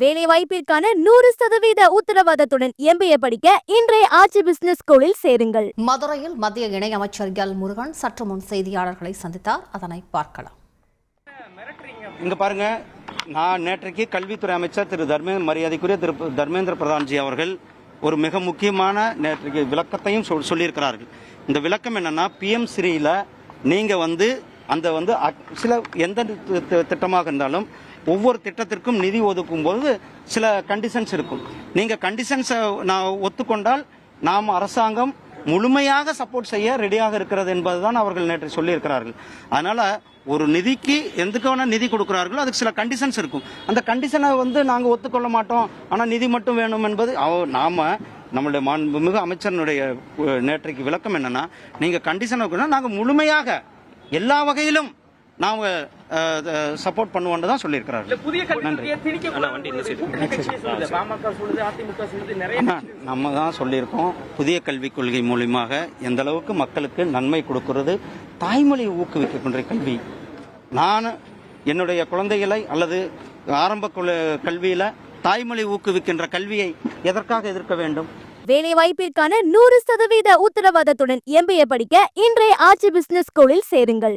வேலைவாய்ப்பிற்கான 100% உத்தரவாதத்துடன் MBA படிக்க இன்றைய ஆட்சி பிசினஸ் ஸ்கூலில் சேருங்கள். மதுரையில் மத்திய இணையமைச்சர் எல் முருகன் சற்று முன் செய்தியாளர்களை சந்தித்தார். அதனை பார்க்கலாம். இங்க பாருங்க, நான் நேற்றைக்கு கல்வித்துறை அமைச்சர் மரியாதைக்குரிய திரு தர்மேந்திர பிரதான்ஜி அவர்கள் ஒரு மிக முக்கியமான நேற்றைக்கு விளக்கத்தையும் சொல்லியிருக்கிறார்கள். இந்த விளக்கம் என்னன்னா, PM ஸ்ரீல நீங்க அந்த சில எந்த திட்டமாக இருந்தாலும் ஒவ்வொரு திட்டத்திற்கும் நிதி ஒதுக்கும் போது சில கண்டிஷன்ஸ் இருக்கும். நீங்க கண்டிஷன்ஸை நான் ஒத்துக்கொண்டால் நாம் அரசாங்கம் முழுமையாக சப்போர்ட் செய்ய ரெடியாக இருக்கிறது என்பதுதான் அவர்கள் நேற்று சொல்லியிருக்கிறார்கள். அதனால ஒரு நிதிக்கு எதுக்கான நிதி கொடுக்கிறார்களோ அதுக்கு சில கண்டிஷன்ஸ் இருக்கும். அந்த கண்டிஷனை நாங்கள் ஒத்துக்கொள்ள மாட்டோம், ஆனால் நிதி மட்டும் வேணும் என்பது நம்மளுடைய மாண்புமிகு அமைச்சருடைய நேற்றைக்கு விளக்கம் என்னன்னா, நீங்க கண்டிஷன் நாங்கள் முழுமையாக எல்லா வகையிலும் நாம சப்போர்ட் பண்ணுவோம்னு தான் சொல்லியிருக்கிறார்கள். நம்ம தான் சொல்லியிருக்கோம், புதிய கல்விக் கொள்கை மூலமாக எந்த அளவுக்கு மக்களுக்கு நன்மை கொடுக்கிறது. தாய்மொழி ஊக்குவிக்கின்ற கல்வி, நான் என்னுடைய குழந்தைகளை அல்லது ஆரம்ப கல்வியில தாய்மொழி ஊக்குவிக்கின்ற கல்வியை எதற்காக எதிர்க்க வேண்டும்? வேலைவாய்ப்பிற்கான 100% உத்தரவாதத்துடன் MBA படிக்க இன்றைய ஆட்சி பிசினஸ் ஸ்கூலில் சேருங்கள்.